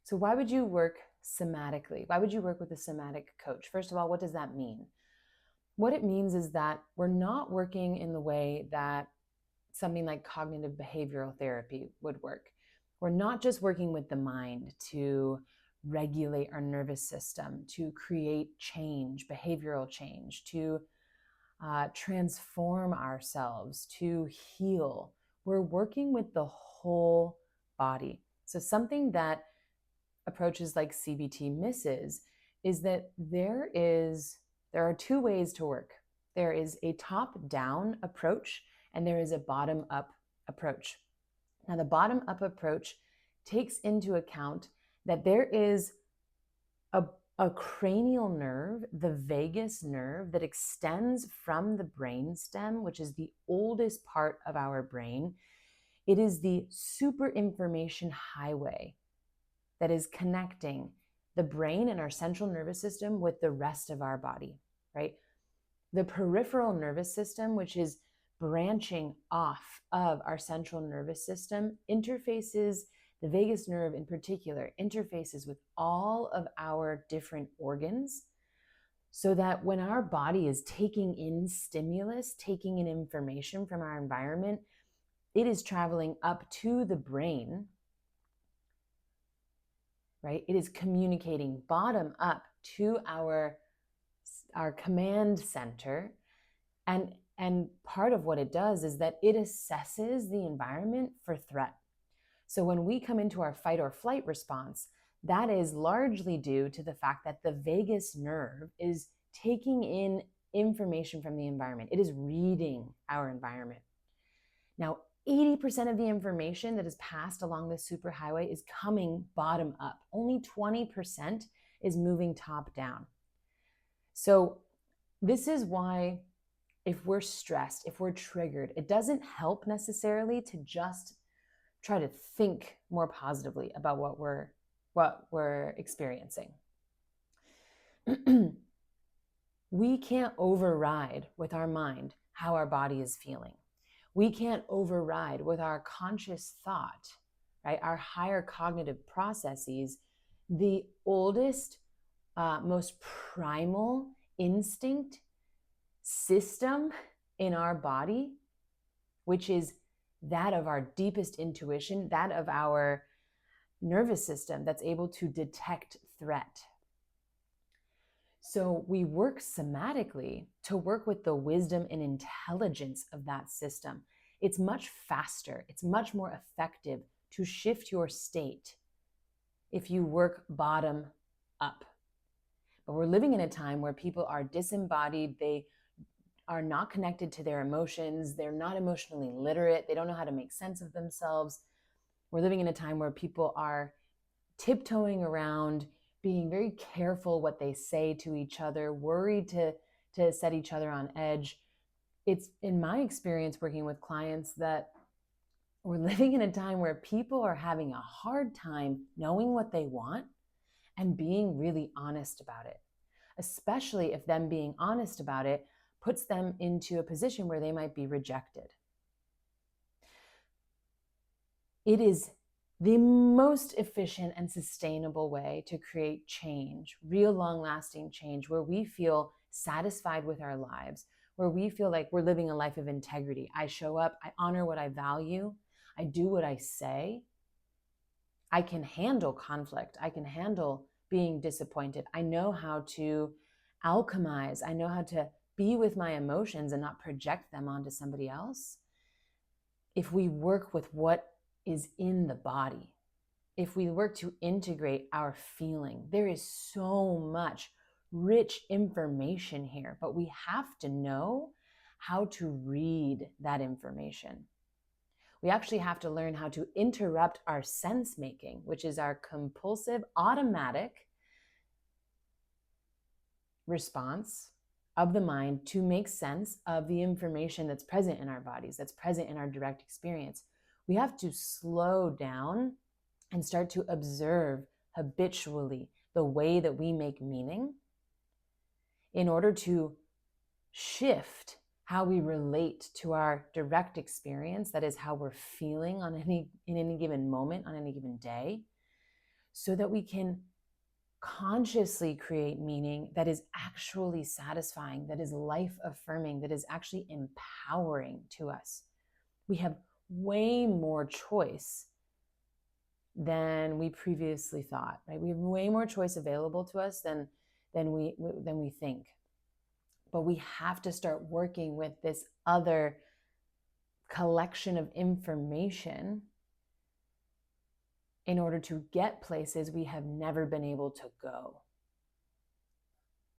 So why would you work somatically? Why would you work with a somatic coach? First of all, what does that mean? What it means is that we're not working in the way that something like cognitive behavioral therapy would work. We're not just working with the mind to regulate our nervous system, to create change, behavioral change, to transform ourselves, to heal. We're working with the whole body. So something that approaches like CBT misses is that there are two ways to work. There is a top-down approach and there is a bottom-up approach. Now, the bottom-up approach takes into account that there is a cranial nerve, the vagus nerve, that extends from the brainstem, which is the oldest part of our brain. It is the super information highway that is connecting the brain and our central nervous system with the rest of our body, right? The peripheral nervous system, which is branching off of our central nervous system, interfaces, the vagus nerve in particular, interfaces with all of our different organs, so that when our body is taking in stimulus, taking in information from our environment, it is traveling up to the brain, right? It is communicating bottom up to our command center. And part of what it does is that it assesses the environment for threat. So when we come into our fight or flight response, that is largely due to the fact that the vagus nerve is taking in information from the environment. It is reading our environment. Now, 80% of the information that is passed along this superhighway is coming bottom up. Only 20% is moving top down. So this is why if we're stressed, if we're triggered, it doesn't help necessarily to just try to think more positively about what we're experiencing. We can't override with our mind how our body is feeling. We can't override with our conscious thought, right? Our higher cognitive processes, the oldest, most primal instinct system in our body, which is that of our deepest intuition, that of our nervous system that's able to detect threat. So we work somatically to work with the wisdom and intelligence of that system. It's much faster, it's much more effective to shift your state if you work bottom up. But we're living in a time where people are disembodied, they are not connected to their emotions, they're not emotionally literate, they don't know how to make sense of themselves. We're living in a time where people are tiptoeing around, being very careful what they say to each other, worried to set each other on edge. It's in my experience working with clients that we're living in a time where people are having a hard time knowing what they want and being really honest about it, especially if them being honest about it puts them into a position where they might be rejected. It is the most efficient and sustainable way to create change, real long-lasting change, where we feel satisfied with our lives, where we feel like we're living a life of integrity. I show up, I honor what I value, I do what I say. I can handle conflict, I can handle being disappointed. I know how to alchemize, I know how to be with my emotions and not project them onto somebody else. If we work with what is in the body, if we work to integrate our feeling, there is so much rich information here, but we have to know how to read that information. We actually have to learn how to interrupt our sense making, which is our compulsive automatic response of the mind to make sense of the information that's present in our bodies, that's present in our direct experience. We have to slow down and start to observe habitually the way that we make meaning in order to shift how we relate to our direct experience, that is how we're feeling in any given moment, on any given day, so that we can consciously create meaning that is actually satisfying, that is life affirming, that is actually empowering to us. We have way more choice than we previously thought, right? We have way more choice available to us than we think. But we have to start working with this other collection of information in order to get places we have never been able to go.